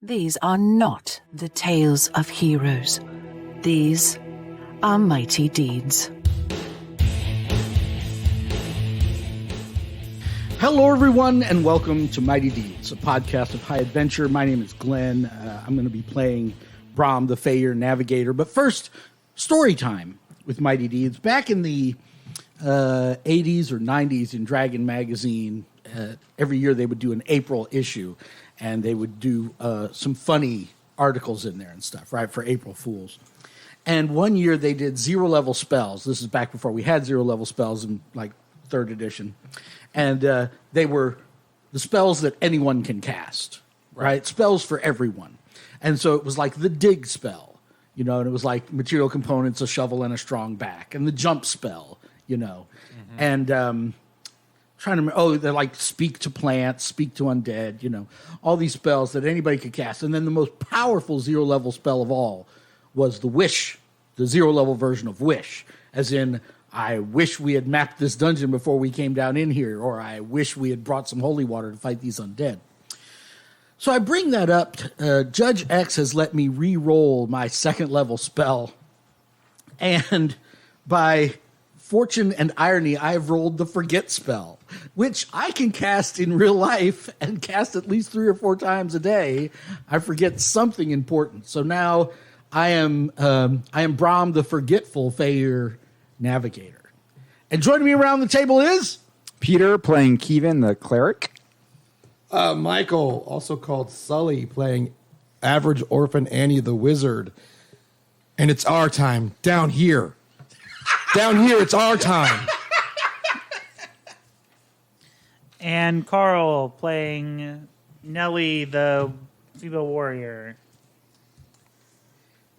These are not the tales of heroes. These are mighty deeds. Hello, everyone, and welcome to Mighty Deeds, a podcast of high adventure. My name is Glenn. I'm going to be playing Brom, the Feyre Navigator. But first, story time with Mighty Deeds. Back in the 80s or 90s in Dragon Magazine, every year they would do an April issue, and they would do some funny articles in there and stuff, right, for April Fools. And one year they did zero-level spells. This is back before we had zero-level spells in, like, 3rd edition. And they were the spells that anyone can cast, right? Spells for everyone. And so it was like the dig spell, you know, and it was like material components, a shovel, and a strong back. And the jump spell, you know. Mm-hmm. And trying to remember, they're like speak to plants, speak to undead, you know, all these spells that anybody could cast. And then the most powerful zero-level spell of all was the Wish, the zero-level version of Wish, as in, I wish we had mapped this dungeon before we came down in here, or I wish we had brought some holy water to fight these undead. So I bring that up. Judge X has let me re-roll my 2nd level spell, and by fortune and irony, I have rolled the Forget spell, which I can cast in real life and cast at least 3 or 4 times a day. I forget something important. So now I am Brom, the Forgetful Feyre Navigator. And joining me around the table is Peter playing Kevin, the cleric. Michael, also called Sully, playing Average Orphan Annie, the wizard. And it's our time down here. Down here, it's our time. And Carl playing Nellie, the female warrior.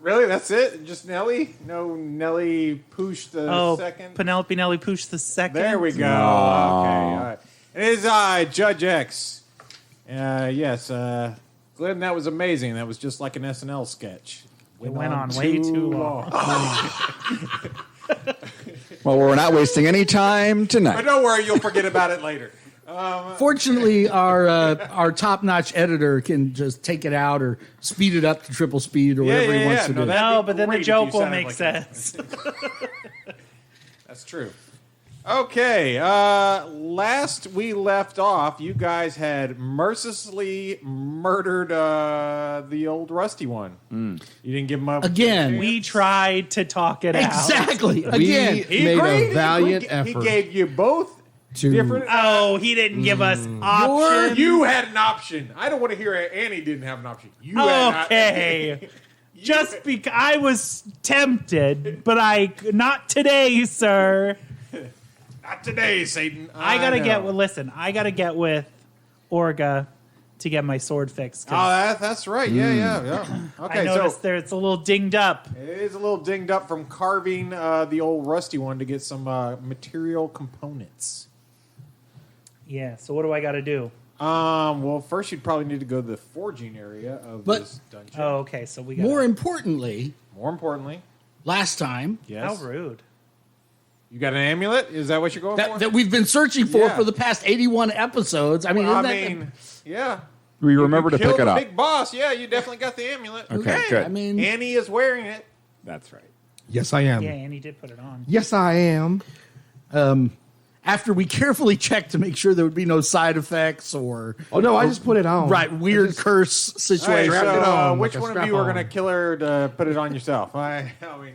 Really? That's it? Just Nellie? No Nellie Poosh the second? Penelope Nellie Poosh the second. There we go. Okay, all right. It is I, Judge X. Yes, Glenn, that was amazing. That was just like an SNL sketch. It went on way too long. Well, we're not wasting any time tonight. But don't worry, you'll forget about it later. fortunately, our top-notch editor can just take it out or speed it up to triple speed or whatever he wants to do. No, but then the joke will make sense. That's true. Okay, last we left off, you guys had mercilessly murdered the old rusty one. You didn't give him up again. We tried to talk it out. Exactly. Again, he made a valiant effort. He gave you both different. Oh, he didn't give us options. You had an option. I don't want to hear Annie didn't have an option. You had okay. Just because I was tempted, but not today, sir. Not today, Satan. I gotta get with Orga to get my sword fixed. Oh, that's right. Yeah. Okay, I noticed it's a little dinged up. It is a little dinged up from carving the old rusty one to get some material components. Yeah. So what do I got to do? Well, first you'd probably need to go to the forging area of this dungeon. Oh, okay. So we got more importantly, last time, yes. How rude. You got an amulet? Is that what you're going for? That we've been searching for the past 81 episodes. I mean, yeah. We remember to pick it up. Big boss. Yeah, you definitely got the amulet. Okay, good. I mean, Annie is wearing it. That's right. Yes, I am. Yeah, Annie did put it on. Yes, I am. after we carefully checked to make sure there would be no side effects or... Oh, no, I just put it on. Right, weird curse situation. Right, so, on, which like one of you are going to kill her to put it on yourself? I mean...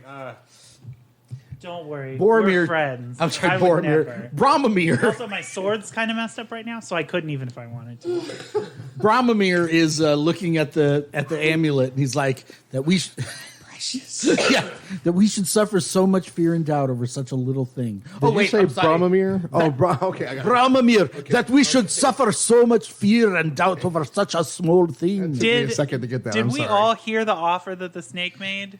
Don't worry. Boromir. We're friends. I'm sorry, Boromir. Bromamir. Also, my sword's kind of messed up right now, so I couldn't even if I wanted to. Bromamir is looking at the amulet, and he's like, that we should suffer so much fear and doubt over such a little thing. Did you say Bromamir? Okay, I got it. Bromamir, that we should suffer so much fear and doubt over such a small thing. Took me a second to get that. Did we all hear the offer that the snake made?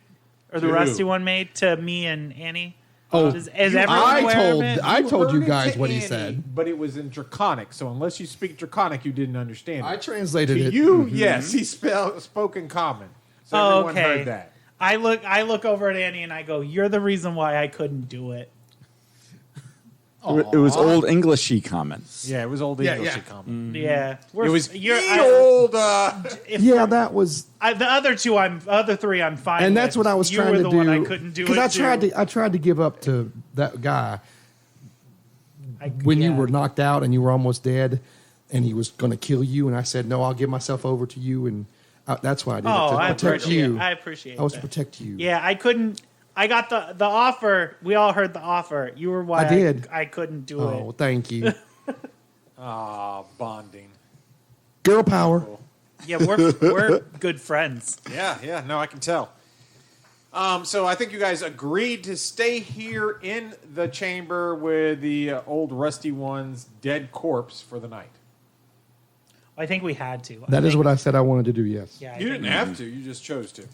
Or the rusty one made to me and Annie? Oh, is everyone aware of it? I told you heard it guys to what he Annie, said. but it was in Draconic. So unless you speak Draconic, you didn't understand it. I translated it. You, yes, he spoke in common. So everyone okay. heard that. I look over at Annie and I go, "You're the reason why I couldn't do it." It was old Englishy common. Yeah, it was old Yeah, English yeah. common. Yeah, It was you're old. Yeah, that was. the other three I'm fine. And with. that's what I was you trying were to the do. one I couldn't do because it I tried to give up to that guy I- when you yeah. were knocked out and you were almost dead, and he was going to kill you. And I said, "No, I'll give myself over to you." And that's why I did it. Oh, To I protect appreciate. you. I appreciate. I was that. to protect you. Yeah, I couldn't. I got the offer. We all heard the offer. You were why I did. I couldn't do Oh, it. well, thank you. Bonding. Girl power. Yeah, we're good friends. Yeah, no, I can tell. So I think you guys agreed to stay here in the chamber with the old rusty one's dead corpse for the night. I think we had to. That is what I said I wanted to do. Yes. Yeah, I You think- didn't have to. You just chose to.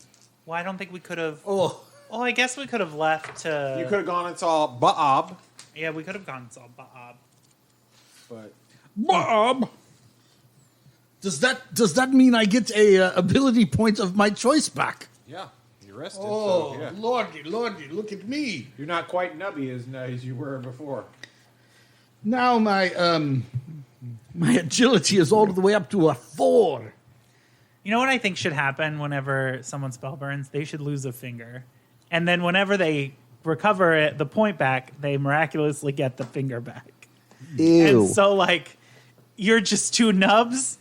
Well, I don't think we could have. Oh, Well, I guess we could have left to. You could have gone and saw Baab, Yeah, we could have gone to Bob. but Bob. Does that mean I get a ability point of my choice back? yeah, you're rested. Oh, so, yeah. lordy, look at me. You're not quite nubby as you were before. Now my agility is all the way up to a 4. You know what I think should happen whenever someone spell burns? They should lose a finger, and then whenever they recover it, the point back, they miraculously get the finger back. Ew. And so, like, you're just two nubs.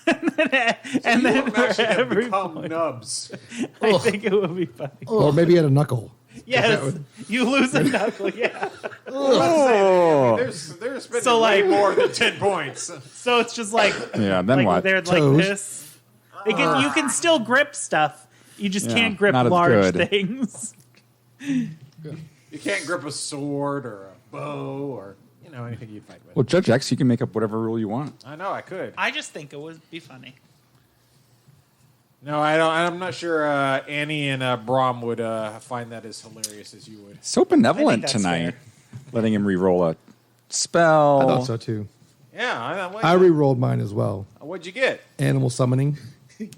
and You then won't actually for have every become point, nubs. I think it would be funny. Or maybe at a knuckle. Yes, you lose a knuckle. Yeah. Oh. They're spending So, way like- more than 10 points. So it's just like Yeah, then like what? they're Toes. like this. You can still grip stuff. You just Yeah, can't grip not as large good. things. You can't grip a sword or a bow or anything you'd fight with. Well, Judge X, you can make up whatever rule you want. I know I could. I just think it would be funny. No, I don't. I'm not sure Annie and Brom would find that as hilarious as you would. So benevolent that's tonight, letting him re-roll a spell. I thought so too. Yeah, I re-rolled mine as well. what'd you get? Animal summoning.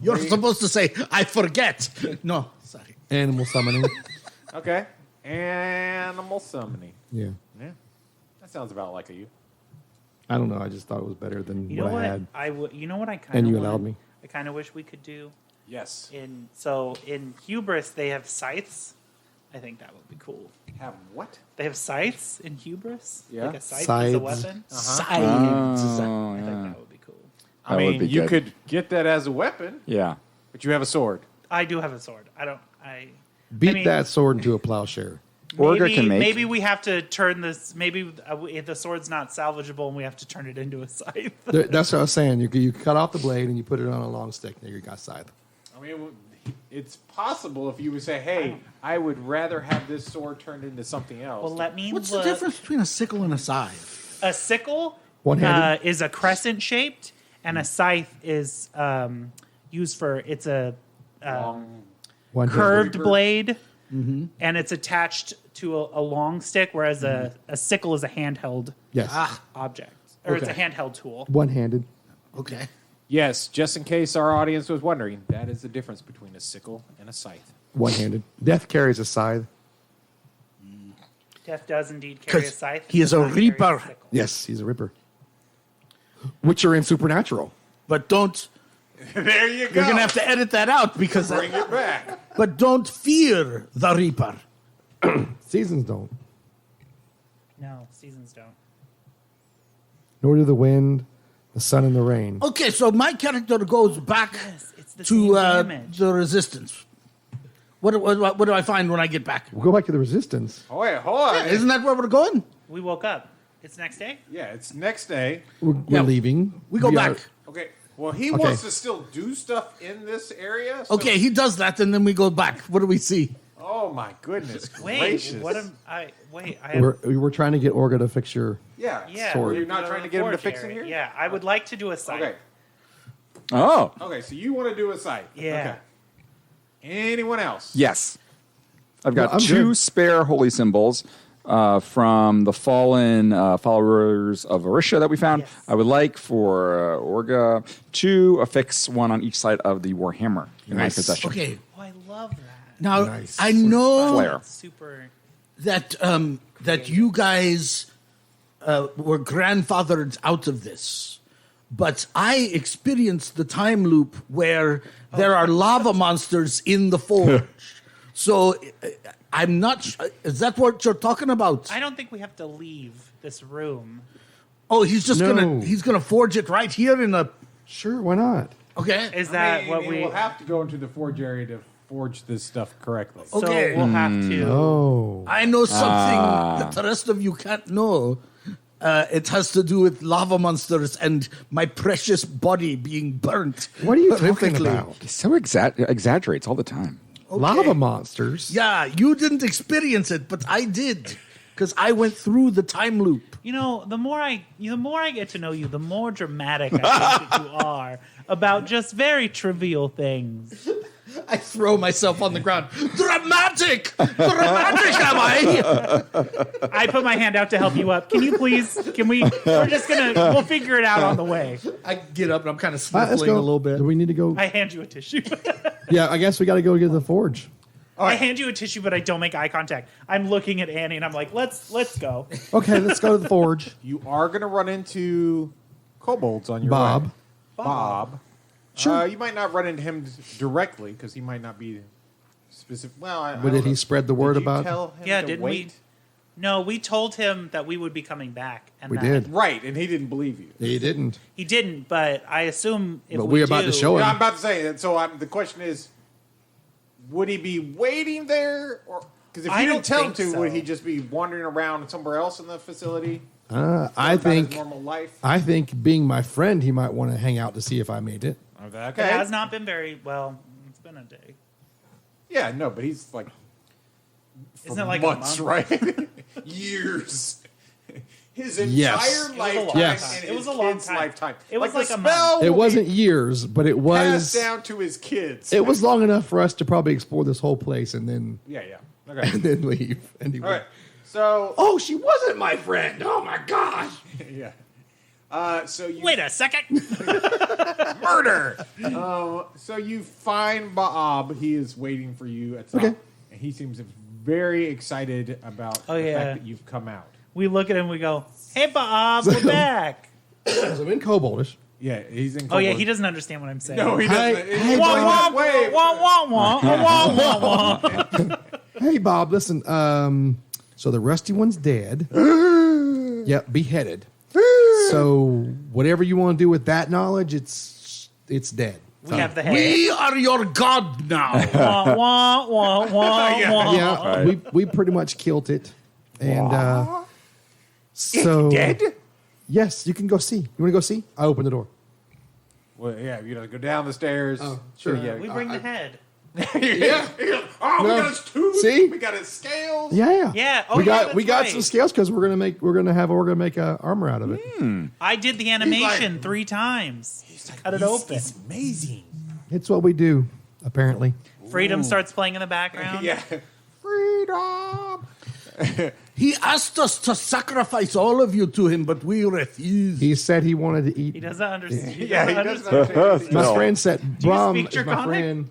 You're supposed to say, I forget. No, sorry. Animal summoning. Okay, animal summoning. Yeah. Yeah, that sounds about like you. I don't know. I just thought it was better than You know what what? I had. You know what I kind And of you allowed me. I kind of wish we could do Yes. in Hubris they have scythes. I think that would be cool. Have what? They have scythes in Hubris. Yeah. Like a scythe is a Scythes. weapon. Science. Oh, I think yeah. that would be cool. I That would mean, be you good. could get that as a weapon, Yeah. but you have a sword. I do have a sword. Beat mean- that sword into a plowshare. Orga maybe, can make. maybe we have to turn this. Maybe if the sword's not salvageable, and we have to turn it into a scythe. That's what I was saying. You cut off the blade and you put it on a long stick. There you got scythe. I mean, it's possible if you would say, "Hey, I would rather have this sword turned into something else." Well, let me What's the look. difference between a sickle and a scythe? A sickle One-handed? is a crescent shaped, and a scythe is used for it's a One curved Reaper. blade, and it's attached to a long stick, whereas a sickle is a handheld Yes. object, or it's a Okay. handheld tool. One-handed. Okay. yes, just in case our audience was wondering, that is the difference between a sickle and a scythe. One-handed. Death carries a scythe. Death does indeed carry a 'Cause scythe. he is does a not carry reaper. sickle. Yes, he's a ripper. Which are in Supernatural. But don't, There you go. you're going to have to edit that out because, bring it back. but don't fear the reaper. Seasons don't. No, seasons don't. Nor do the wind, the sun, and the rain. Okay, so my character goes back Yes, it's the same to damage. the resistance. What do I find when I get back? We'll go back to the resistance. Oh wait, hold on. Isn't that where we're going? We woke up. It's next day. Yeah, it's next day. We're Yeah. leaving. We go are- back. Okay. Well, he Okay. wants to still do stuff in this area. So, Okay, he does that, and then we go back. What do we see? Oh my goodness Wait, gracious! what am I? Wait, I have. We're trying to get Orga to fix your. Yeah. Yeah, sword. we're You're not trying to get him to fix it forge here? Yeah, I would like to do a scythe. Okay. Oh, Okay. So you want to do a site? Yeah. Okay. Anyone else? yes. I've got No, I'm two good. spare holy symbols from the fallen followers of Orisha that we found. Yes. I would like for Orga to affix one on each side of the Warhammer in my Nice. possession. Okay, Oh, I love that. now Nice. I know Flare. Super. that that you guys were grandfathered out of this. But I experienced the time loop where there are lava monsters in the forge. So I'm not sure. Is that what you're talking about? I don't think we have to leave this room. Oh, he's just No. gonna forge it right here in a. Sure, why not? Okay. Is that what we? will have to go into the forge area to forge this stuff correctly. So Okay. we'll have to. Oh. I know something that the rest of you can't know. It has to do with lava monsters and my precious body being burnt. What are you talking horrifically. about? He so exaggerates all the time. Lava monsters? Yeah, you didn't experience it, but I did, because I went through the time loop. You know, the more I get to know you, the more dramatic I think that you are about just very trivial things. I throw myself on the ground. Dramatic! Dramatic am I? I put my hand out to help you up. Can you please? We'll figure it out on the way. I get up and I'm kind of All right, let's sniffling go. a little bit. Do we need to go? I hand you a tissue. Yeah, I guess we got to go get the forge. I hand you a tissue, but I don't make eye contact. I'm looking at Annie and I'm like, let's go. Okay, let's go to the forge. You are going to run into kobolds on your Bob. way. Bob. Sure. You might not run into him directly because he might not be specific. Well, I But don't did he know. spread the word Did you about? tell him Yeah, to didn't wait? we? No, we told him that we would be coming back. And We that did. Right, and he didn't believe you. He didn't. He didn't, but I assume if But we we're about to do- show him. Yeah, I'm about to say that. So the question is, would he be waiting there, or because if I you don't didn't tell him think to, would so. he just be wandering around somewhere else in the facility? I About his think. normal life. I think being my friend, he might want to hang out to see if I made it. It has not been very well. It's been a day. Yeah, no, but he's like Isn't it like months, a month? right? Years. His entire Yes. lifetime Yes. and It was his a long kid's time. lifetime. It was like the a month. spell It will wasn't be years, but it passed was. down to his kids. It was long enough for us to probably explore this whole place and then Yeah. Okay. and then leave. And he All right. So Oh, she wasn't my friend. Oh my gosh. yeah. So you Wait a second. murder. So you find Bob. He is waiting for you at top, Okay. and he seems very excited about Oh, the yeah. fact that you've come out. We look at him. We go, "Hey, Bob, we're back." So I'm in Koboldish. Yeah, he's in. Oh yeah, Kobold. he doesn't understand what I'm saying. No, he Hey, doesn't. hey, He's Wah, like, wah, wait, wah, wah, wah, wah, wah, wah. Hey Bob, listen. So the rusty one's dead. Yep, beheaded. So whatever you want to do with that knowledge, it's dead. We have the head. We are your god now. Wah, wah, wah, wah, wah. Yeah, we pretty much killed it, and so dead? Yes, you can go see. You want to go see? I open the door. Well, yeah, you know, go down the stairs. Oh, sure. Yeah, We bring the head. yeah. Oh, we No. got his tooth. See? We got his scales. Yeah. Yeah. Oh, we yeah, got that's right. some scales because we're gonna make a armor out of it. I did the animation 3 times. Cut it open. It's amazing. It's what we do, apparently. Freedom starts playing in the background. Yeah. Freedom. He asked us to sacrifice all of you to him, but we refused. He said he wanted to eat. He doesn't understand. Yeah, he doesn't understand. My friend said, Brom speak is my Draconic? friend.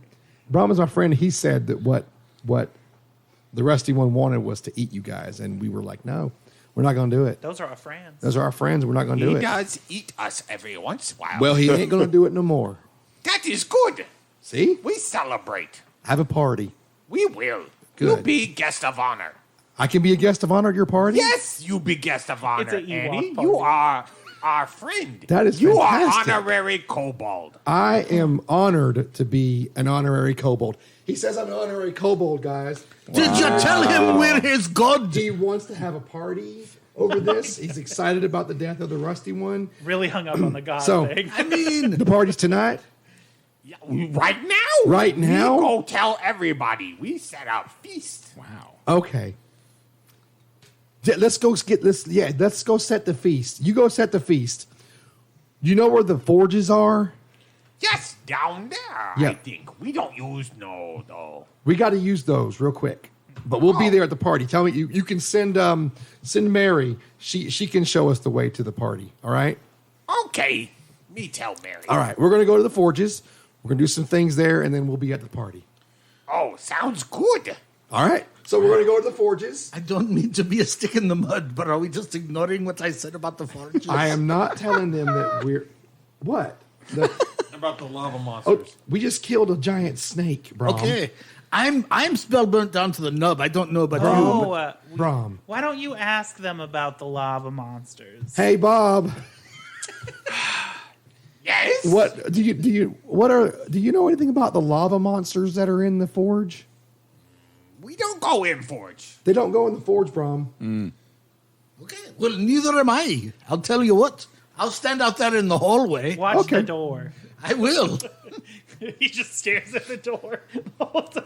Brom is my friend. He said that what the rusty one wanted was to eat you guys, and we were like, no, we're not going to do it. Those are our friends. Those are our friends. We're not going to do He it. does eat us every once in a while. Well, he ain't going to do it no more. that is good. See, We celebrate. have a party. We will. Good. You be guest of honor. I can be a guest of honor at your party. Yes, you be guest of honor, It's a Ewok Annie. party. You are our friend. That is You fantastic. are honorary kobold. I am honored to be an honorary kobold. He says I'm an honorary kobold, guys. Did you tell him we're his god? He wants to have a party over this. He's excited about the death of the rusty one. Really hung up on the god So- thing. I mean, The party's tonight. Yeah, right now. Right now? We go tell everybody. We set up feast. Wow. Okay. Let's go set the feast. You go set the feast. You know where the forges are? Yes, down there. Yeah. I think we don't use no though. We got to use those real quick. But we'll be there at the party. Tell me, you can send Mary. She can show us the way to the party. All right. Okay, me tell Mary. All right. We're gonna go to the forges. We're gonna do some things there, and then we'll be at the party. Oh, sounds good. All right. So we're going to go to the forges. I don't mean to be a stick in the mud, but are we just ignoring what I said about the forges? I am not telling them that we're... What? About the lava Oh, monsters. we just killed a giant snake, Brom. Okay. I'm spell burnt down to the nub. I don't know about you. Oh, Brom. why don't you ask them about the lava monsters? Hey, Bob. Yes. Do you know anything about the lava monsters that are in the forge? We don't go in forge. They don't go in the forge, Brom. Okay. Well, neither am I. I'll tell you what. I'll stand out there in the hallway. Watch Okay. the door. I will. He just stares at the door the whole time.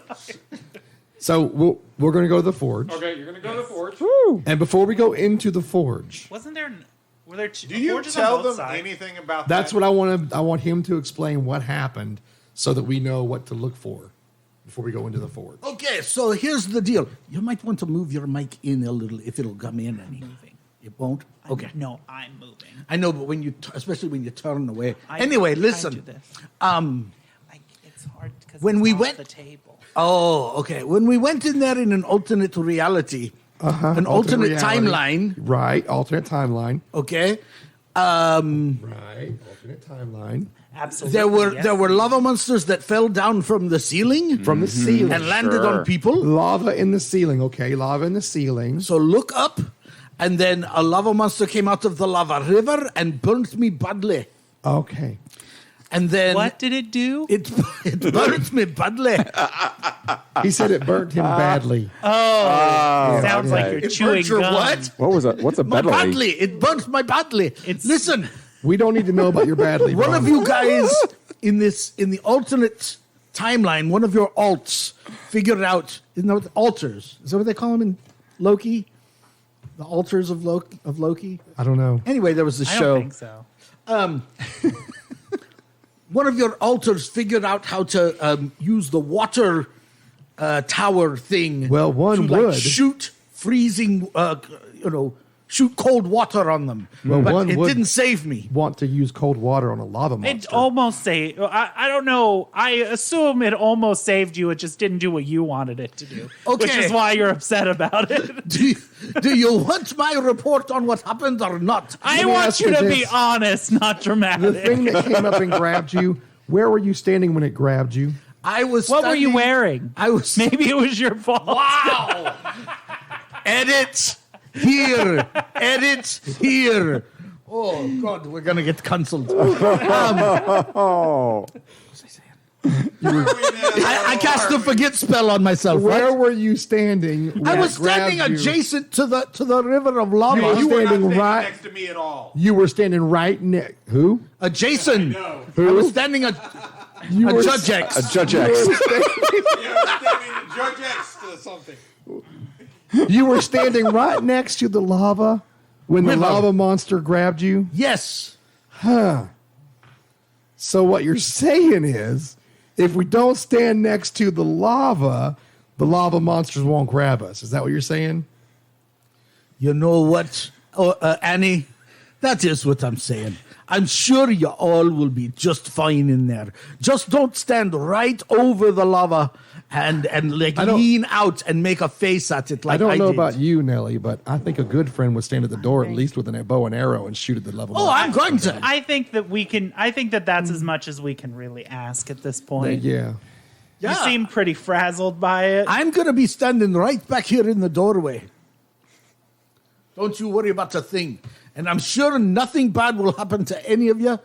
So we're going to go to the forge. Okay, you're going to go to the forge. And before we go into the forge, Wasn't there? Were there? Do you forges on tell both them sides? anything about that's that? what I want to. I want him to explain what happened so that we know what to look for before we go into the forge. Okay, so here's the deal. You might want to move your mic in a little if it'll come in. And Moving. it won't? Okay. No, I'm moving. I know, but when you, especially when you turn away. I Anyway, do listen. this. It's hard because When we off went- the table. Oh, okay. When we went in there in an alternate reality, an alternate reality. timeline, Right. Alternate timeline. okay, Right. Alternate timeline. Absolutely. there were lava monsters that fell down from the ceiling From the ceiling. and landed Sure. on people. Lava in the ceiling. Okay. Lava in the ceiling. So look up, and then a lava monster came out of the lava river and burnt me badly. Okay. And then What did it do? it burnt me badly. He said it burnt him badly. Sounds like okay. you're It chewing burnt your gum. what? What was that? What's a My bedley? badly. It burnt my badly. It's- Listen, We don't need to know about your badly. one Brom. of you guys in the alternate timeline, one of your alts figured out, isn't that what altars? Is that what they call them in Loki? The altars of Loki? I don't know. Anyway, there was a I show. don't think so. One of your altars figured out how to use the water tower thing. Well, one to, like, would. shoot freezing, shoot cold water on them. Well, but one it would. didn't save me. Want to use cold water on a lava monster. It almost saved. I don't know. I assume it almost saved you. It just didn't do what you wanted it to do. Which Okay. is why you're upset about it. Do you want my report on what happened or not? I Let me want ask you you to be this. honest, not dramatic. The thing that came up and grabbed you, where were you standing when it grabbed you? I was. What were you standing- wearing? I was. Maybe it was your fault. Wow! Edit here. Edit here. Oh God, we're gonna get cancelled. Oh, I cast a forget spell on myself. Where Right? were you standing? When I was it grabbed standing you? adjacent to the river of lava. You were You were not standing standing right- next to me at all. You were standing right next. Who? Adjacent. No. I was standing You a were Judge X. a Judge X. Yeah, standing Judge X to something. You were standing right next to the lava when the River. lava monster grabbed you. Yes. So what you're saying is, if we don't stand next to the lava monsters won't grab us. Is that what you're saying? You know what, Annie? That is what I'm saying. I'm sure you all will be just fine in there. Just don't stand right over the lava and like I don't- lean out and make a face at it like I don't know did. about you, Nelly, but I think a good friend would stand at the door at least with a bow and arrow and shoot at the lava Oh, monster. I'm going to. I think that we can. I think that that's as much as we can really ask at this point. Yeah. You seem pretty frazzled by it. I'm going to be standing right back here in the doorway. Don't you worry about a thing. And I'm sure nothing bad will happen to any of you.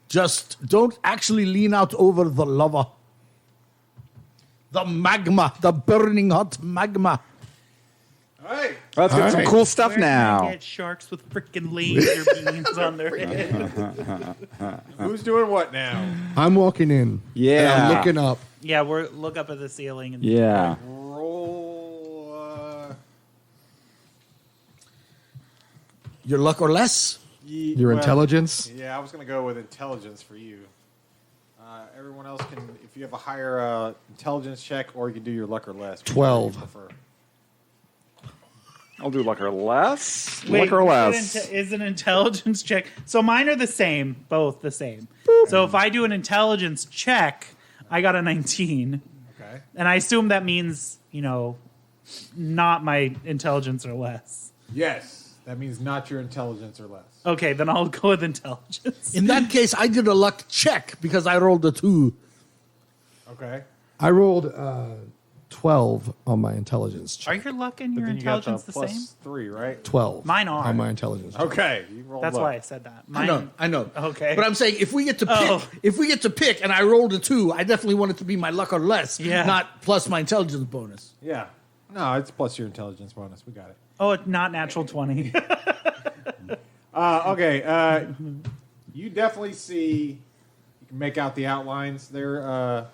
Just don't actually lean out over the lava. The magma, the burning hot magma. All right. Let's get some right. cool stuff Where can I now. get sharks with freaking laser beams on their head. Who's doing what now? I'm walking in. Yeah. And I'm looking up. Yeah, look up at the ceiling and Yeah. Roll. Your luck or less? Your intelligence. Yeah, I was going to go with intelligence for you. Everyone else can, if you have a higher intelligence check, or you can do your luck or less. whichever 12. you prefer. I'll do luck or less. Wait, Luck or less. is an intelligence check. So mine are the same, both the same. So if I do an intelligence check, I got a 19. Okay. And I assume that means, not my intelligence or less. Yes, that means not your intelligence or less. Okay, then I'll go with intelligence. In that case, I did a luck check because I rolled a 2. Okay. I rolled 12 on my intelligence Are check. your luck and But your then you got intelligence the plus same? 3, right? 12. Mine are. on my intelligence check. Okay. You rolled That's low. why I said that. I know. Okay. But I'm saying if we get to pick, Oh. and I rolled a 2, I definitely want it to be my luck or less, Yeah. not plus my intelligence bonus. Yeah. No, it's plus your intelligence bonus. We got it. Oh, it's not natural 20. Okay. You definitely see. You can make out the outlines there.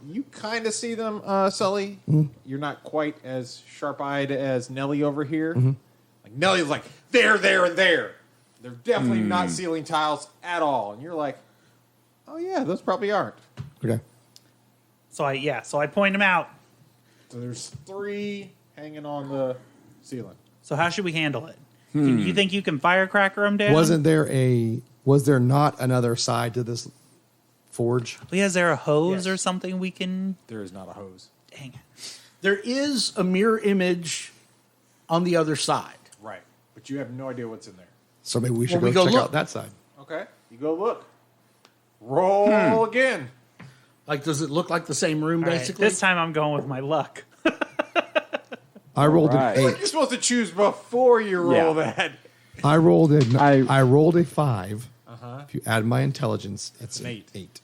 You kind of see them, Sully. You're not quite as sharp-eyed as Nelly over here. Like Nelly's like there, and there. They're definitely not ceiling tiles at all, and you're like, oh yeah, those probably aren't. Okay. so I point them out. So there's 3 hanging on the ceiling. So how should we handle it? You think you can firecracker them down? Was there not another side to this forge? Well, is there a hose Yes. or something we can... There is not a hose. Dang it. There is a mirror image on the other side. Right. But you have no idea what's in there. So maybe we should Well, we go go check look. out that side. Okay. You go look. Roll again. Like, does it look like the same room, All right, basically? this time I'm going with my luck. I rolled right. an You're 8. supposed to choose before you roll Yeah. that. I rolled a 5. Uh-huh. If you add my intelligence, that's An an eight. 8.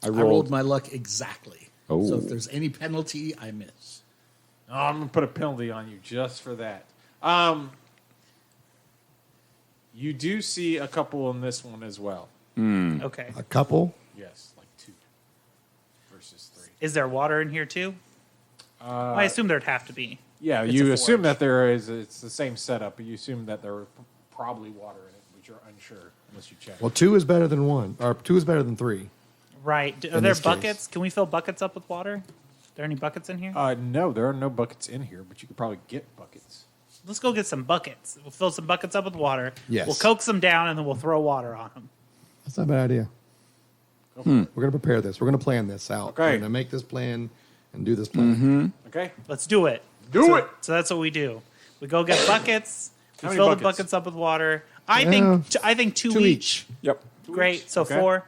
I rolled my luck exactly. Oh. So if there's any penalty, I miss. Oh, I'm going to put a penalty on you just for that. You do see a couple in this one as well. Okay. A couple? Yes, like 2 versus 3. Is there water in here too? I assume there'd have to be. Yeah, It's you a assume forge. that there is. It's the same setup, but you assume that there probably water in it, but you're unsure unless you check. Well, 2 is better than 1. Or 2 is better than 3. Right. Are In there this case. buckets? Can we fill buckets up with water? Are there any buckets in here? No, there are no buckets in here, but you could probably get buckets. Let's go get some buckets. We'll fill some buckets up with water. Yes. We'll coax them down, and then we'll throw water on them. That's not a bad idea. We're going to prepare this. We're going to plan this out. Okay. We're going to make this plan and do this plan. Okay, Let's do it. do it. So that's what we do. We go get buckets. We How many fill the buckets? buckets up with water. I Yeah. think two 2 each. Yep. Great. So Okay. 4.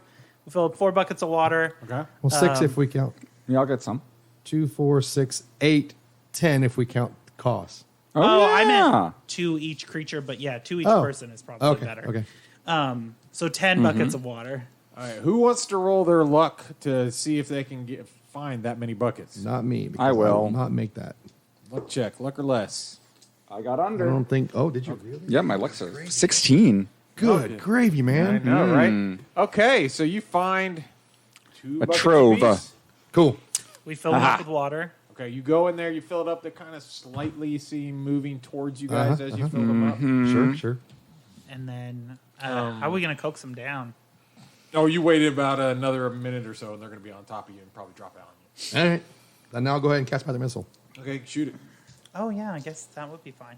We fill up 4 buckets of water. Okay, Well, 6 if we count. Yeah, I'll get some. 2, 4, 6, 8, 10 if we count costs. Oh, I yeah. meant 2 each creature, but yeah, 2 each Oh. person is probably Okay. better. Okay. So 10 buckets of water. all right. Who wants to roll their luck to see if they can find that many buckets? Not me. Because I will. not make that. Luck check, luck or less. I got I under. don't think. Oh, did you really? Yeah, my luck's a 16. Good gravy, I man. know, right? Okay, so you find 2 A buckets trove. apiece. Cool. We fill them up with water. Okay, you go in there, you fill it up. They kind of slightly seem moving towards you guys as you fill them up. Sure. And then how are we going to coax them down? Oh, you waited about another minute or so, and they're going to be on top of you and probably drop out on All right. Then now I'll go ahead and cast my missile. you. Okay, shoot it. Oh, yeah, I guess that would be fine.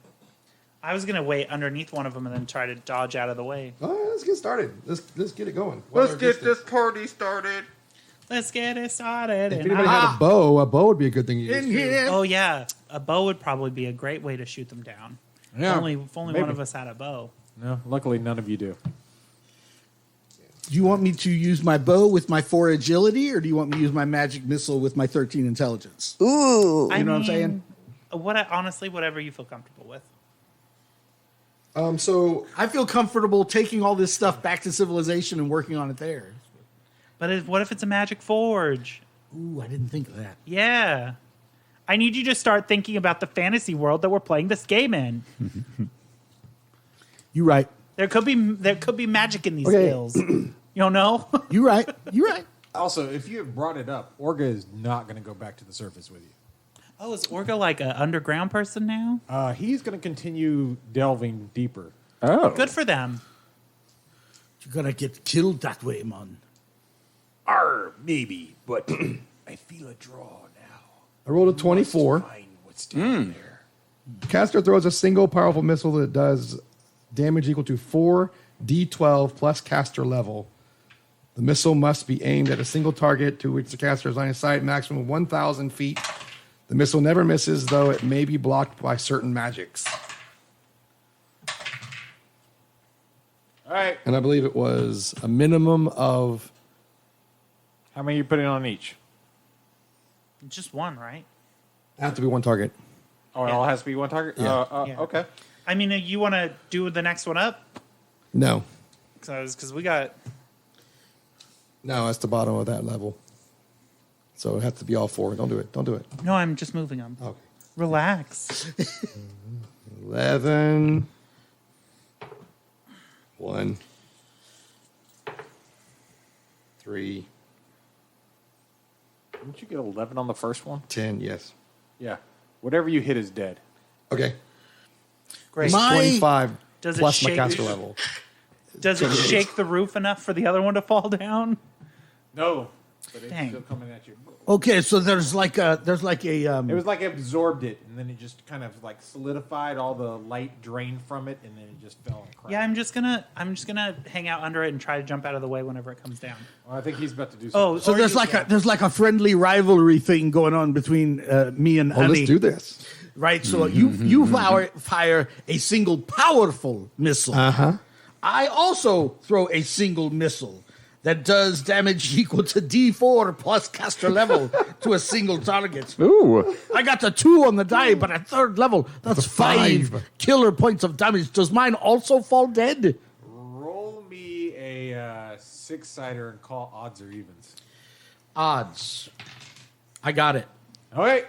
I was going to wait underneath one of them and then try to dodge out of the way. All right, let's get started. Let's get it going. Let's get this party started. Let's get it started. If and anybody had a bow would be a good thing to use. In too. here. Oh, yeah. A bow would probably be a great way to shoot them down. Yeah, If only maybe. one of us had a bow. No, luckily none of you do. Do you want me to use my bow with my 4 agility, or do you want me to use my magic missile with my 13 intelligence? You know what I'm saying? Honestly, whatever you feel comfortable with. So I feel comfortable taking all this stuff back to civilization and working on it there. But what if it's a magic forge? Ooh, I didn't think of that. Yeah. I need you to start thinking about the fantasy world that we're playing this game in. You right. There could be magic in these Okay. hills. You don't know? You right. You right. Also, if you have brought it up, Orga is not going to go back to the surface with you. Oh, is Orga like an underground person now? He's going to continue delving deeper. Oh. Good for them. You're gonna get killed that way, man. Maybe, but I feel a draw now. I rolled a 24. Find what's down there. Caster throws a single powerful missile that does damage equal to 4d12 plus caster level. The missile must be aimed at a single target to which the caster is line of sight, maximum 1,000 feet. The missile never misses, though it may be blocked by certain magics. All right. And I believe it was a minimum of... How many are you putting on each? Just one, right? Have to be one target. Oh, it all has to be one target? Yeah. Yeah. Okay. I mean, you want to do the next one up? No. Because we got... No, that's the bottom of that level. So it has to be all 4. Don't do it. Don't do it. No, I'm just moving them. Okay. Relax. 11. 1. 3. Didn't you get 11 on the first one? 10, yes. Yeah. Whatever you hit is dead. Okay. Great. It's 25 Does it plus my shake- caster level. Does it shake the roof enough for the other one to fall down? No. But it's Dang. still coming at you. Okay, so there's like a It was like it absorbed it, and then it just kind of like solidified. All the light drained from it, and then it just fell and crashed. Yeah, I'm just gonna hang out under it and try to jump out of the way whenever it comes down. Well, I think he's about to do Oh, something. so or there's you- like a friendly rivalry thing going on between me and Annie. Let's do this. Right, so you fire a single powerful missile. Uh-huh. I also throw a single missile that does damage equal to D4 plus caster level to a single target. Ooh. I got the 2 on the die, but at 3rd level, that's 5 5. killer points of damage. Does mine also fall dead? Roll me a 6-sider and call odds or evens. Odds. I got it. All right.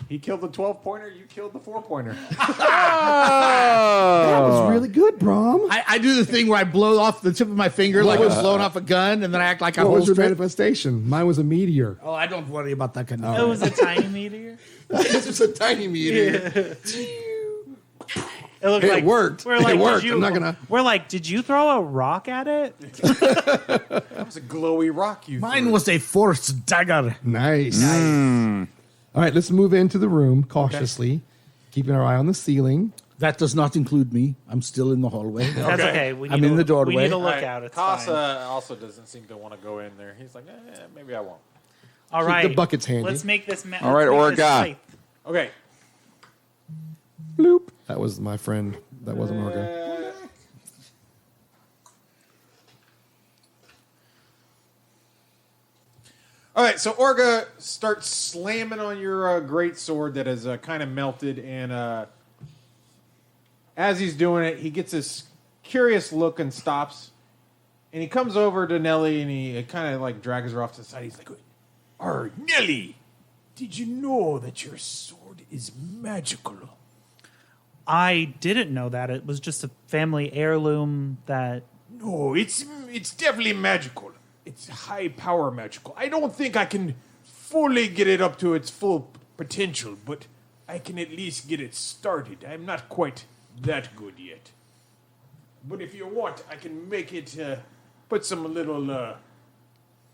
He killed the 12-pointer. You killed the 4-pointer. That was really good, Brom. I do the thing where I blow off the tip of my finger like it's blowing off a gun, and then I act like I What was holster your it. manifestation? Mine was a meteor. Oh, I don't worry about that kind of It thing. was a tiny meteor. This was a tiny meteor. It looked It like worked. We're like, It worked. Did you, I'm not gonna- We're like, did you throw a rock at it? That was a glowy rock you Mine threw. was a force dagger. Nice. All right, let's move into the room cautiously, keeping our eye on the ceiling. That does not include me. I'm still in the hallway. That's okay. We need I'm to, in the We doorway. need to All look right, out. It's Casa fine. also doesn't seem to want to go in there. He's like, maybe I won't. All Keep right. the buckets handy. Let's make this. All right, Orga. Okay. Bloop. That was my friend. That wasn't Orga. All right, so Orga starts slamming on your great sword that has kind of melted, and as he's doing it, he gets this curious look and stops, and he comes over to Nellie, and he kind of like drags her off to the side. He's like, Nelly, did you know that your sword is magical? I didn't know that. It was just a family heirloom that. No, it's definitely magical. It's high power magical. I don't think I can fully get it up to its full potential, but I can at least get it started. I'm not quite that good yet. But if you want, I can make it put some little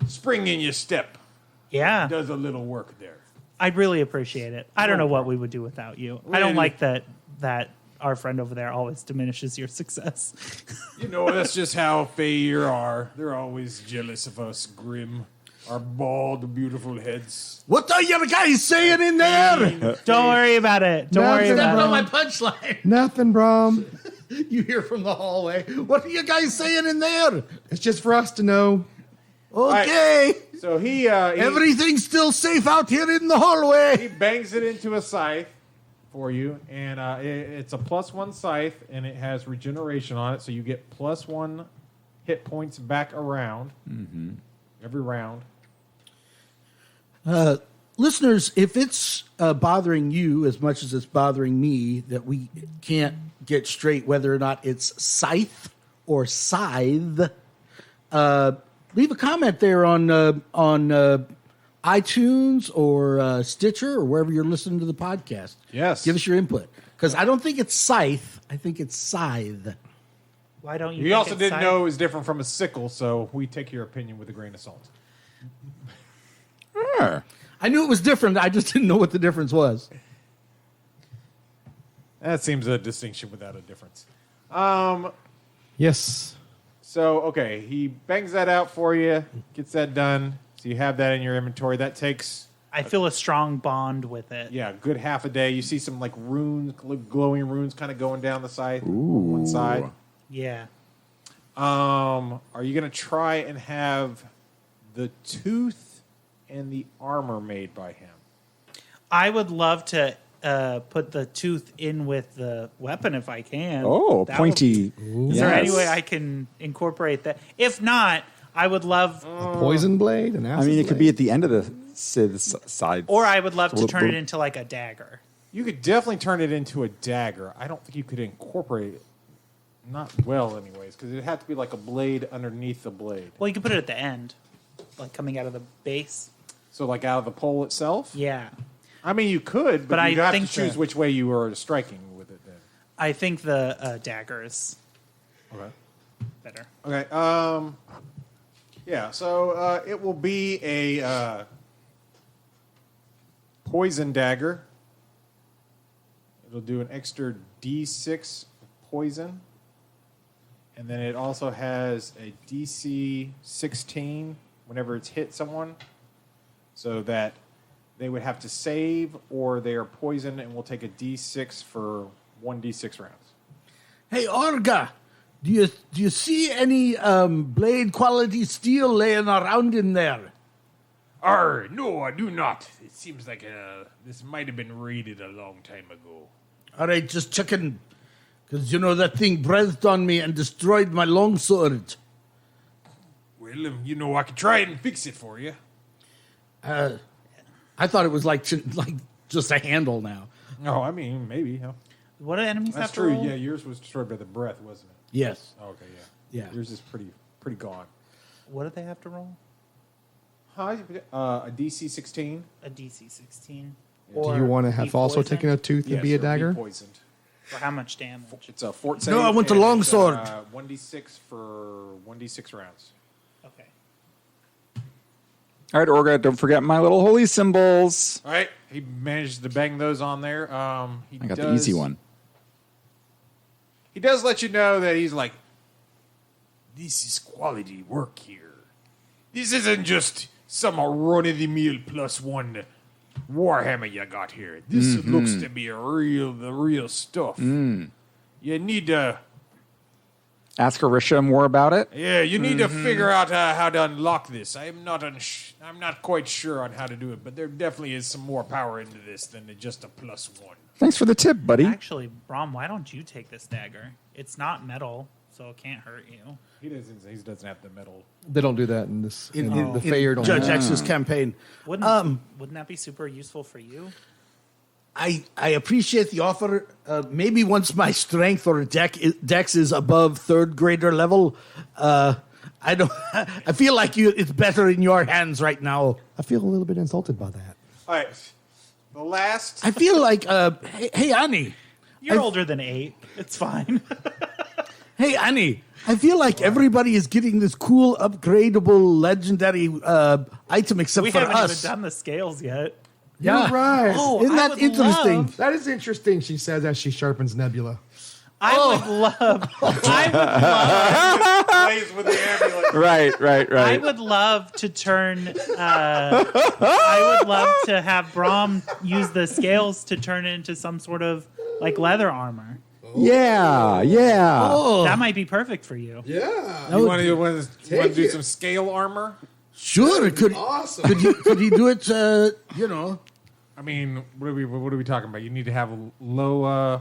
spring in your step. Yeah, Does a little work there. I'd really appreciate it. I don't know what we would do without you. I don't like that our friend over there always diminishes your success. You know, that's just how Feyre are. They're always jealous of us, Grim. Our bald, beautiful heads. What are you guys saying in there? Don't worry about it. Don't worry Nothing, about That's it. not my punchline. Nothing, Brom. You hear from the hallway. What are you guys saying in there? It's just for us to know. Okay. so he Everything's still safe out here in the hallway. he bangs it into a scythe for you, and it's a +1 scythe, and it has regeneration on it, so you get +1 hit points back around every round. Listeners, if it's bothering you as much as it's bothering me that we can't get straight whether or not it's scythe or scythe, leave a comment there on iTunes or Stitcher or wherever you're listening to the podcast. Yes. Give us your input. Because I don't think it's scythe. I think it's scythe. Why don't you? You think also it's didn't side- know it was different from a sickle, so we take your opinion with a grain of salt. I knew it was different. I just didn't know what the difference was. That seems a distinction without a difference. Yes. So, okay, he bangs that out for you, gets that done. So you have that in your inventory. That takes I feel a strong bond with it. Yeah, good half a day. You see some like runes, glowing runes, kind of going down the side, on one side. Yeah. Are you gonna try and have the tooth and the armor made by him? I would love to put the tooth in with the weapon if I can. Oh, That pointy. Is there any way I can incorporate that? If not, I would love, A poison blade? An acid I mean, it could be blade? at the end of the side. or I would love to So turn we'll- it into like a dagger. You could definitely turn it into a dagger. I don't think you could incorporate it. Not well, anyways, because it'd have to be like a blade underneath the blade. Well, you could put it at the end, like coming out of the base. So, like out of the pole itself. Yeah. I mean, you could, but But you'd I have think to choose the- which way you were striking with it. Then. I think the dagger is Okay. better. Okay. Yeah. So it will be a poison dagger. It'll do an extra D6 poison, and then it also has a DC 16 whenever it's hit someone, so that they would have to save or they are poisoned, and we'll take a D6 for 1d6 rounds. Hey, Orga, do you see any blade quality steel laying around in there? No, I do not. It seems like this might have been raided a long time ago. All right, just checking, because you know that thing breathed on me and destroyed my longsword. Well, I could try and fix it for you. I thought it was like just a handle now. No, I mean maybe. Yeah. What do enemies That's have to true. roll? Yeah, yours was destroyed by the breath, wasn't it? Yes. Oh, okay, yeah. Yeah. Yours is pretty gone. What do they have to roll? A DC 16. A DC 16. Do you want to have also taken a tooth and be a dagger? Poisoned. For how much damage? It's a fort No, save. I want the and long it's, sword. 1d6 for 1d6 rounds. Okay. All right, Orga, don't forget my little holy symbols. All right, he managed to bang those on there. I got the easy one. He does let you know that he's like, This is quality work here. This isn't just some run-of-the-mill +1 Warhammer you got here. This looks to be the real stuff. You need to, Ask Arisha more about it. you need to figure out how to unlock this. I'm not quite sure on how to do it, but there definitely is some more power into this than just a +1. Thanks for the tip, buddy. Actually, Brom, why don't you take this dagger? It's not metal, so it can't hurt you. he doesn't have the metal. They don't do that in this. In the Feyre don't. Judge X's campaign. Wouldn't that be super useful for you? I appreciate the offer. Maybe once my strength or dex is above third grader level, I don't. I feel like it's better in your hands right now. I feel a little bit insulted by that. All right, the last. I feel like, hey Annie, You're older than 8. It's fine. hey Annie. I feel like everybody is getting this cool, upgradable, legendary item except we for haven't us. even done the scales yet. Yeah. You're right. Oh, Isn't I that would interesting? love- That is interesting, she says as she sharpens Nebula. I would love. Plays with the ambulance. Right. I would love to turn. I would love to have Brom use the scales to turn it into some sort of like leather armor. Yeah. Oh, That might be perfect for you. Yeah. You want to do some scale armor? sure. Could Awesome. could he do it? I mean, what are we talking about? You need to have a low,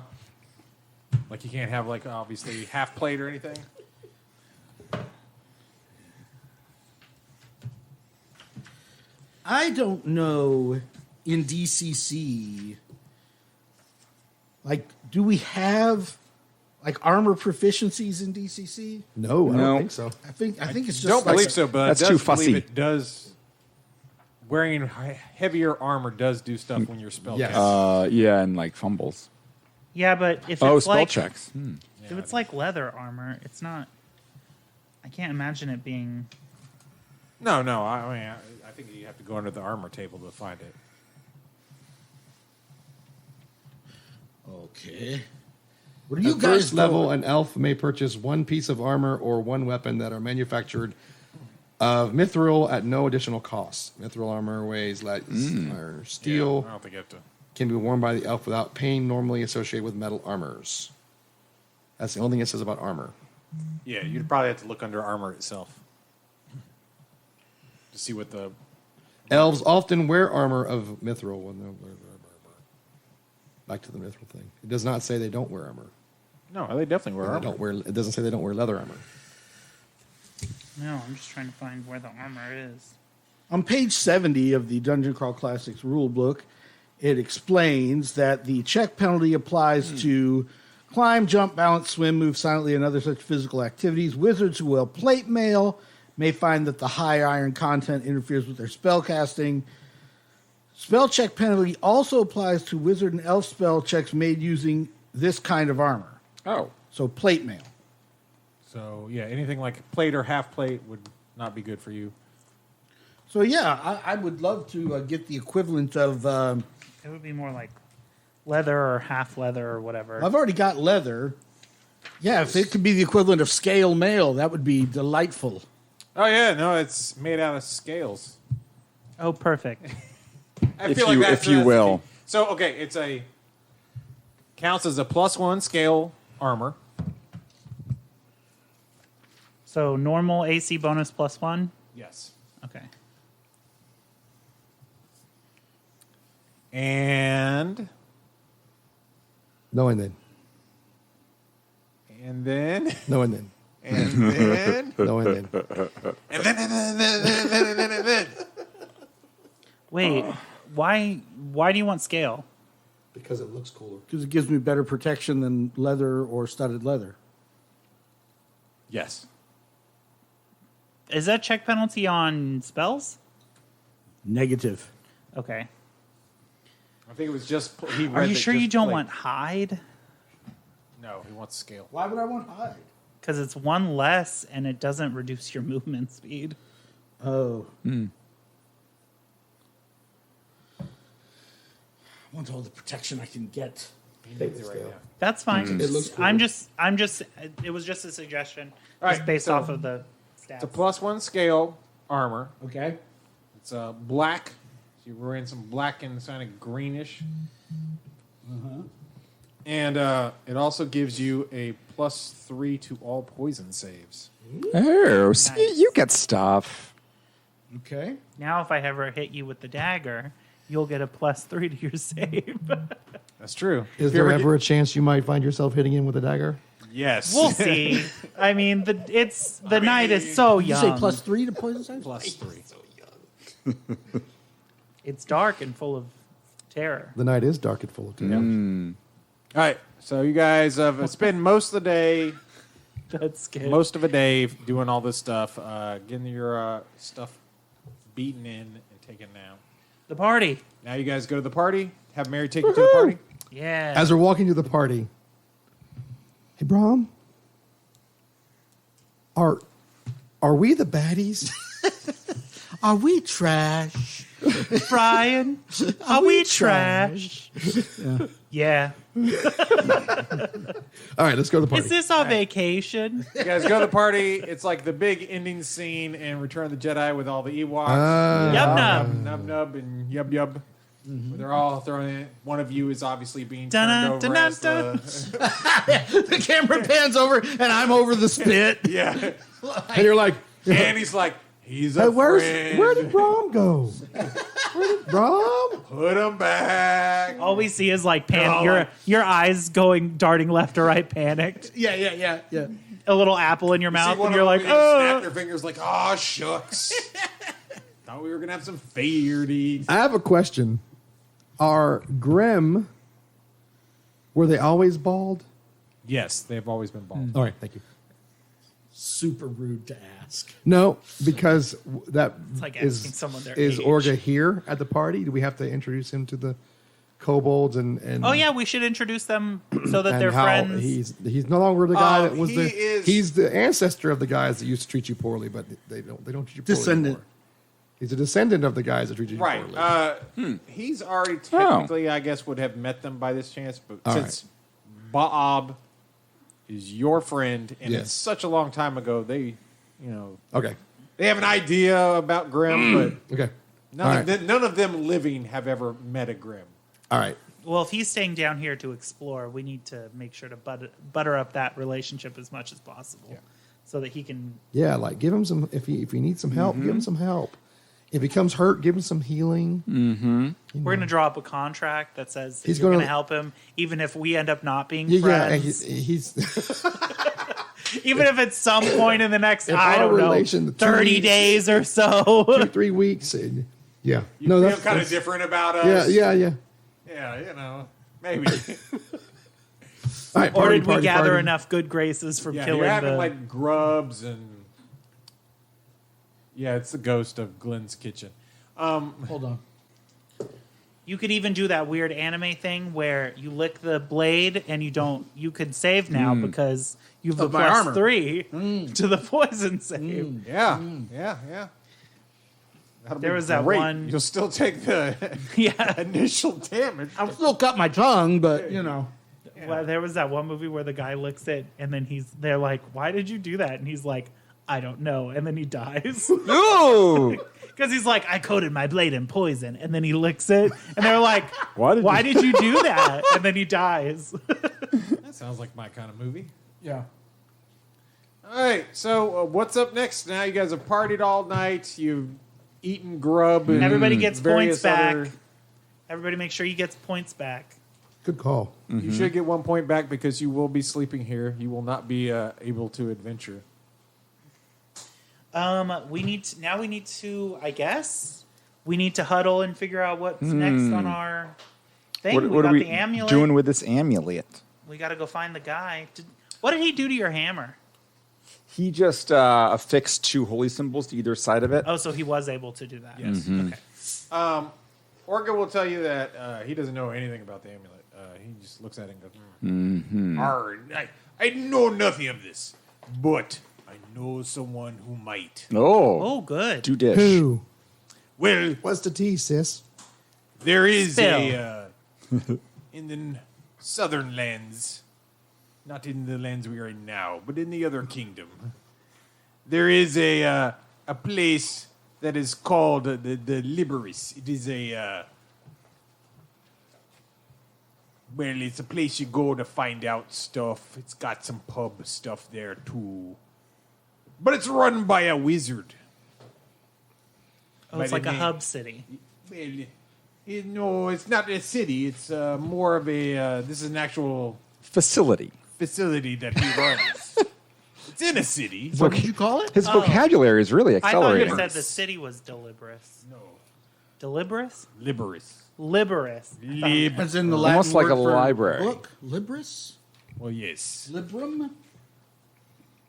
like you can't have like obviously half plate or anything. I don't know in DCC. Like, do we have like armor proficiencies in DCC? No, I No. don't think so. I think it's just Don't like believe so, but That's I too does believe fussy. It does. Wearing heavier armor does do stuff when you're spell Yes. casting. Yeah, and like fumbles. Yeah, but if Oh, it's spell like checks. if it's like leather armor, it's not. I can't imagine it being. No. I mean, I think you have to go under the armor table to find it. Okay. What do you At guys first level, an elf may purchase one piece of armor or one weapon that are manufactured of mithril at no additional cost. Mithril armor weighs less iron or steel. I don't think you have to. Can be worn by the elf without pain normally associated with metal armors. That's the only thing it says about armor. Yeah, you'd probably have to look under armor itself to see what the. Elves often wear armor of mithril. Back to the mithril thing. It does not say they don't wear armor. No, they definitely wear They armor. don't wear. It doesn't say they don't wear leather armor. No, I'm just trying to find where the armor is. On page 70 of the Dungeon Crawl Classics rulebook, it explains that the check penalty applies to climb, jump, balance, swim, move silently, and other such physical activities. Wizards who will plate mail may find that the high iron content interferes with their spell casting. Spell check penalty also applies to wizard and elf spell checks made using this kind of armor. Oh. So plate mail. So yeah, anything like plate or half plate would not be good for you. So yeah, I would love to get the equivalent of. It would be more like leather or half leather or whatever. I've already got leather. Yeah, if it could be the equivalent of scale mail, that would be delightful. Oh yeah, no, it's made out of scales. Oh, perfect. I feel like that's if you the will. key. So okay, it's counts as a +1 scale armor. So normal AC bonus +1? Yes. Okay. And No and then. and then No and then. and then No and then. and then. Wait, why do you want scale? Because it looks cooler. Because it gives me better protection than leather or studded leather. Yes. Is that check penalty on spells? Negative. Okay. I think it was just. He Are read you that sure just you don't plate. want hide? No, he wants scale. Why would I want hide? Because it's one less and it doesn't reduce your movement speed. Oh. I want all the protection I can get. Take the scale. That's fine. It looks cool. I'm just. It was just a suggestion, All just right, based so off of the It's a stats. +1 scale armor. Okay. It's black. So you're wearing some black and kind of greenish. And it also gives you a +3 to all poison saves. Oh, see, Nice. you get stuff. Okay. Now, if I ever hit you with the dagger, you'll get a +3 to your save. That's true. Is If you there ever ever a chance you might find yourself hitting him with a dagger? Yes. We'll see. I mean, the night is so Did you young. say +3 to poison saves? +3. It's dark and full of terror. The night is dark and full of terror. All right. So you guys have spent most of the day, That's good. most of a day doing all this stuff, getting your stuff beaten in and taken now. The party. Now you guys go to the party. Have Mary take you to the party. Yeah. As we're walking to the party, hey, Brom, are we the baddies? Are we trash? Brian, are we trash? Yeah. All right, let's go to the party. Is this our vacation? You guys go to the party. It's like the big ending scene in Return of the Jedi with all the Ewoks. Yub nub. Nub nub and yub yub. They're all throwing it. One of you is obviously being Dun-dun, turned over as dun-dun, the The camera pans over and I'm over the spit. yeah. And you're like, And he's like, he's a hey, where friend. did Brom go? Where did Brom? Put him back. All we see is like Oh, your eyes darting left or right, panicked. Yeah. A little apple in your See mouth, one and of you're them like, snap oh. their fingers like, oh shucks. Thought we were gonna have some fire to eat. I have a question. Are Grimm, were they always bald? Yes, they've always been bald. All right, thank you. Super rude to ask. No, because that It's like is asking someone their is age. Orga here at the party? Do we have to introduce him to the kobolds and Oh yeah, we should introduce them so that and they're how friends. he's no longer the guy that was he he's the ancestor of the guys that used to treat you poorly, but they don't treat you poorly Descendant. anymore. He's a descendant of the guys that treated you Right. poorly. He's already technically, I guess, would have met them by this chance, but All since Baab is your friend and Yes. it's such a long time ago, they, Okay. They have an idea about Grimm, but Okay. none of them living have ever met a Grimm. All right. Well, if he's staying down here to explore, we need to make sure to butter up that relationship as much as possible, so that he can. Yeah, like give him some. If he needs some help, give him some help. If he comes hurt, give him some healing. We're going to draw up a contract that says He's you're going gonna- to help him, even if we end up not being Yeah, friends. he's Even if at some point in the next, If I our don't know, relation, 2 30 weeks- days or so. 3 weeks. And, yeah. You feel kind of different about us. Yeah. Yeah, maybe. All right, Or party, did we party, gather party. enough good graces from Yeah, killing you're having the... like grubs and. Yeah, it's the ghost of Glenn's kitchen. Hold on. You could even do that weird anime thing where you lick the blade and you could save now because you've the Of my armor. +3 to the poison save. Yeah. That'll There be was that great. one- You'll still take the Yeah. initial damage. I'll still cut my tongue, but Well, there was that one movie where the guy licks it and then they're like, why did you do that? And he's like, I don't know. And then he dies. Ooh. Because he's like, I coated my blade in poison. And then he licks it. And they're like, Why did did you do that? And then he dies. That sounds like my kind of movie. yeah. All right, so what's up next? Now you guys have partied all night. You've eaten grub. And Everybody gets various points back. other- Everybody make sure you gets points back. Good call. You should get 1 point back because you will be sleeping here. You will not be able to adventure. We need to, I guess, we need to huddle and figure out what's next on our thing. What we are got we the amulet. doing with this amulet? We got to go find the guy. What did he do to your hammer? He just affixed 2 holy symbols to either side of it. Oh, so he was able to do that. Yes. Okay. Orga will tell you that he doesn't know anything about the amulet. He just looks at it and goes, Arr, I know nothing of this, but I know someone who might. Oh, good. Do dish. Who? Well, What's the tea, sis? there is Phil. in the southern lands, not in the lands we are in now, but in the other kingdom, there is a place that is called the Liberis. It is it's a place you go to find out stuff. It's got some pub stuff there too, but it's run by a wizard. Oh, it's by like the a name. hub city. Well, no, it's not a city. It's more of a. This is an actual Facility. facility that he runs. It's in a city. What did you call it? His vocabulary is really I thought you accelerating. said the city was Deliberous. No, Deliberous? Liberis. Liberous. As in the Latin Almost like word a for library. Book? Libris? Well, yes. Librum?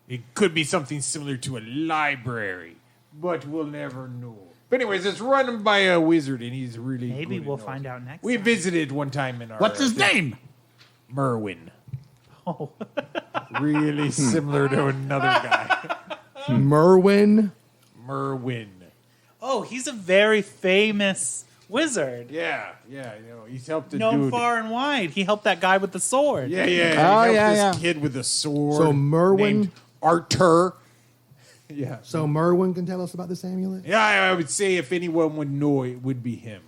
It could be something similar to a library, but we'll never know. But anyways, it's run by a wizard, and he's really. Maybe good we'll at find it. out next We time. visited one time in our. What's his name? Merwin. Oh. really similar to another guy. Merwin. Merwin. Oh, he's a very famous wizard. Yeah, he's helped a Known dude. far and wide. He helped that guy with the sword. Yeah. Oh, He helped yeah, this kid with a sword. So Merwin- named Artur. Yeah. So Merwin can tell us about this amulet? Yeah, I would say if anyone would know, it would be him.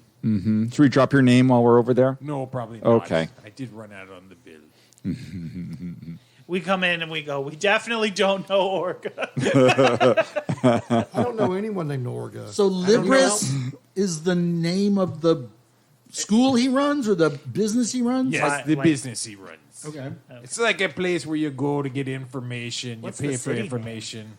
Should we drop your name while we're over there? No, probably not. Okay. I did run out on the bill. We come in and we go, we definitely don't know Orca. I don't know anyone named Norga. So Libris is the name of the school he runs or the business he runs? Yes, the like- business he runs. Okay. It's like a place where you go to get information. What's you the pay for city information.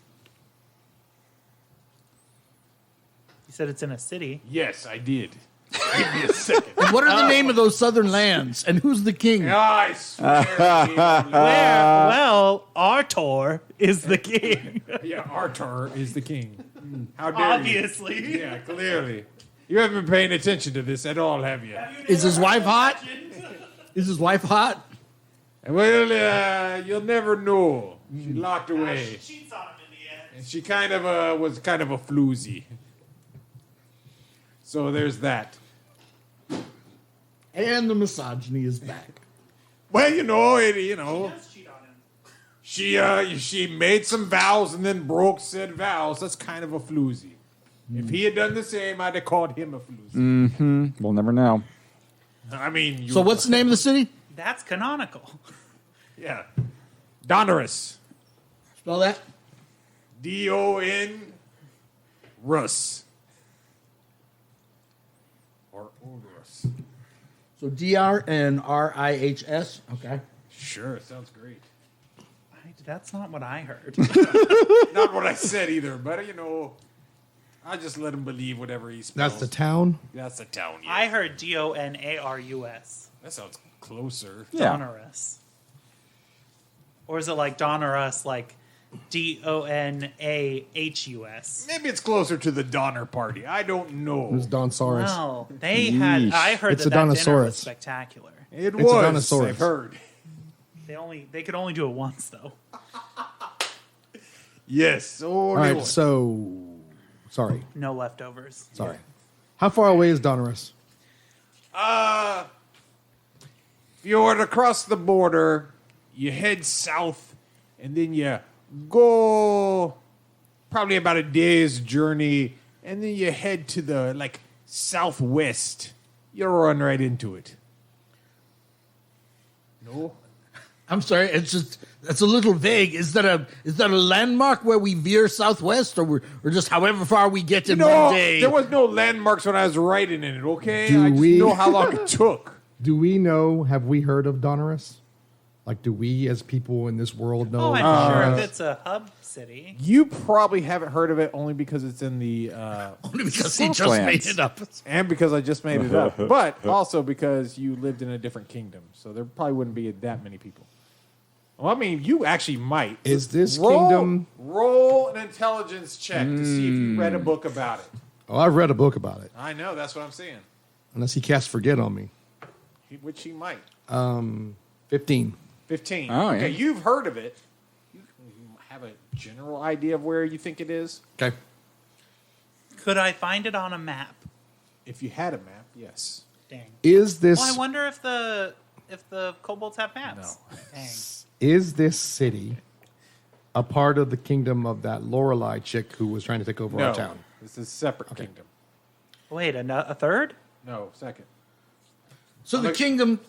You said it's in a city. Yes, I did. Give me a second. And what are the name of those southern lands? And who's the king? I swear. Well, Artor is the king. Yeah, Artur is the king. How dare you? Obviously. Yeah, clearly. You haven't been paying attention to this at all, have you? Is his wife hot? Is his wife hot? Well, you'll never know. She locked away. Cheats on him in the end. And she kind of was kind of a floozy. So there's that. And the misogyny is back. Well, Does cheat on him. She made some vows and then broke said vows. That's kind of a floozy. If he had done the same, I'd have called him a floozy. We'll never know. I mean, So what's the name of the city? That's canonical. Yeah, Donorus. Spell that. D-O-N Rus. Or Odorous. So DRNRIHS. Okay. Sure, sounds great. That's not what I heard. Not what I said either, but I just let him believe whatever he spells. That's the town. That's the town. Yeah. I heard Donarus. That sounds closer. Yeah. Donarus. Or is it like Donarus, like DONAHUS? Maybe it's closer to the Donner Party. I don't know. It was Donsaurus. Well, they had. I heard It's that a dinner was Donosaurus. spectacular. It It's a was. Donosaurus. I've heard. They could only do it once though. Yes. All right, so sorry. No leftovers. Sorry. How far away is Donorus? If you were to cross the border, you head south, and then you go probably about a day's journey, and then you head to the southwest. You'll run right into it. No. I'm sorry. It's a little vague. Is that a landmark where we veer southwest, or just however far we get in one day? There was no landmarks when I was writing in it. Okay, Do I just we- know how long it took. Do we know? Have we heard of Donorus? Like, do we as people in this world know? Oh, I'm sure if it's a hub city. You probably haven't heard of it only because it's in the Only because he just Southlands. made it up. and because I just made it up, but also because you lived in a different kingdom, so there probably wouldn't be that many people. Well, I mean, you actually might. Is this kingdom? Roll an intelligence check to see if you read a book about it. Oh, I've read a book about it. I know, that's what I'm saying. Unless he casts forget on me. Which he might. 15. 15. Oh, yeah. Okay, you've heard of it. You have a general idea of where you think it is? Okay. Could I find it on a map? If you had a map, yes. Dang. Is this Well, I wonder if the kobolds have maps. No. Dang. is this city a part of the kingdom of that Lorelei chick who was trying to take over No. our town? This is a separate kingdom. Wait, a third? No, second. So the kingdom.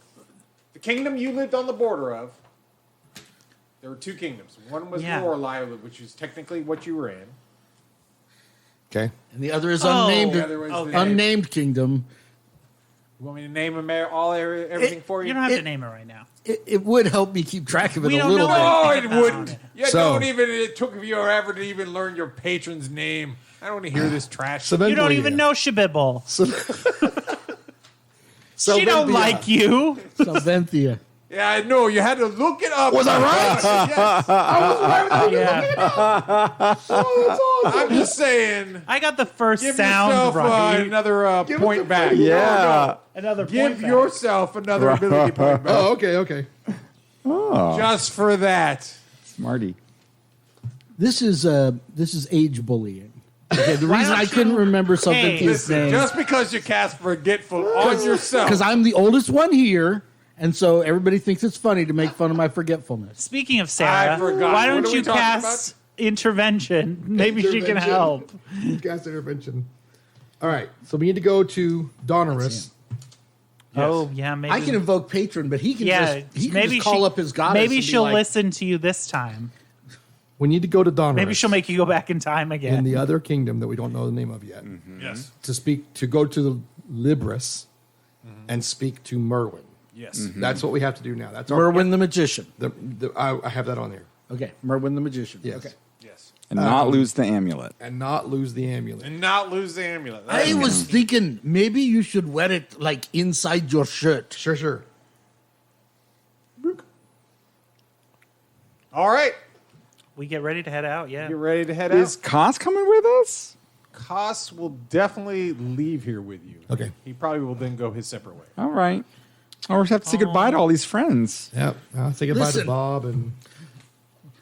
The kingdom you lived on the border of, there were two kingdoms. One was Yeah. Lorelei, which is technically what you were in. Okay. And the other is Oh. unnamed. The other was the- Unnamed kingdom. You want me to name them everything for you? You don't have to name it right now. It would help me keep track of it We a don't little know bit. No, anything it about wouldn't. it. You So- don't even. It took you forever to even learn your patron's name. I don't want to hear this trash. You don't even know Shabibble. She don't like you. Salventhia. Yeah, I know. You had to look it up. Was I right? Yes. Yeah. I'm just saying. I got the first Give sound yourself right. another point back. Yeah. Another Give point back. yourself another ability point back. Oh, okay. Just for that. Smarty. This is age bullying. Okay, the reason don't I couldn't you- remember Hey. Salventhia's Listen, name just because you cast forgetful on yourself. because I'm the oldest one here, and so everybody thinks it's funny to make fun of my forgetfulness. Speaking of Sarah, I forgot. why What don't are we you talking cast intervention? Maybe she can Intervention. help. Cast intervention. All right. So we need to go to Donorus. Oh yeah, maybe I can invoke patron, but he can Yeah, just maybe call she- up his goddess. Maybe and be she'll like, listen to you this time. We need to go to Donorus. Maybe she'll make you go back in time in again. the other kingdom that we don't know the name of yet. Yes. To go to the Libris and speak to Merwin. Yes. That's what we have to do now. That's our, Merwin the magician. I have that on there. Okay, Merwin the magician. Yes. Okay. Yes. And not lose the amulet. And not lose the amulet. And not lose the amulet. I was thinking maybe you should wear it like inside your shirt. Sure. All right. We get ready to head out. Yeah. You ready to head Is out? Kos coming with us? Koss will definitely leave here with you. Okay. He probably will then go his separate way. All right. Or we have to say goodbye to all these friends. Yep. I'll say goodbye Listen. to Bob and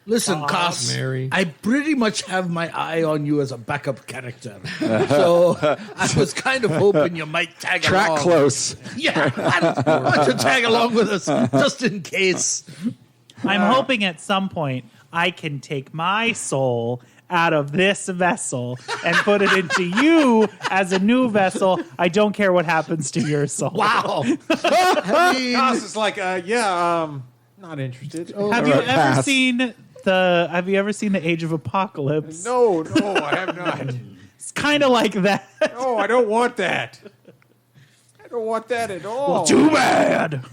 Listen, Cos, Mary. I pretty much have my eye on you as a backup character. So I was kind of hoping you might tag Track along. close. Yeah, why don't you tag along with us just in case? I'm hoping at some point I can take my soul out of this vessel and put it into you as a new vessel. I don't care what happens to your soul. Wow. Haas is like, not interested. Have you ever seen the Age of Apocalypse? No, I have not. It's kind of like that. No, I don't want that. I don't want that at all. Too bad.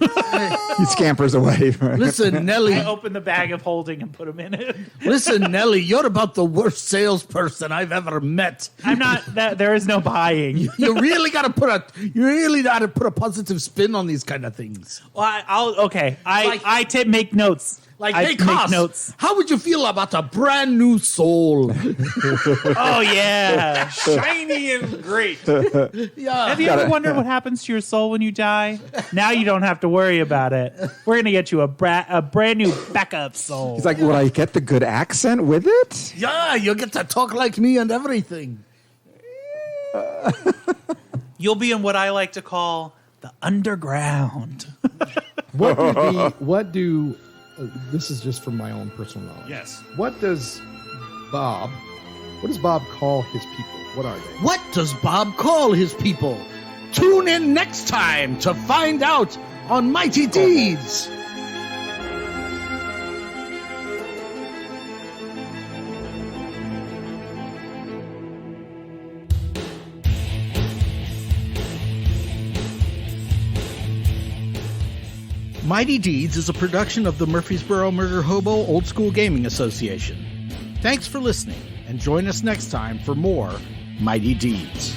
He scampers away. Listen, Nelly. I opened the bag of holding and put him in it. Listen, Nelly, you're about the worst salesperson I've ever met. I'm not. There is no buying. You really got to put a positive spin on these kind of things. Well, I make notes. Like, I hey, make Cos, notes. how would you feel about a brand new soul? Oh yeah. Shiny and great. Yeah. Have you ever wondered what happens to your soul when you die? Now you don't have to worry about it. We're gonna get you a brand new backup soul. He's like, would I get the good accent with it? Yeah, you get to talk like me and everything. You'll be in what I like to call the underground. What do this is just from my own personal knowledge. Yes. What does Bob call his people? What are they? What does Bob call his people? Tune in next time to find out on Mighty Deeds. Mighty Deeds is a production of the Murfreesboro Murder Hobo Old School Gaming Association. Thanks for listening, and join us next time for more Mighty Deeds.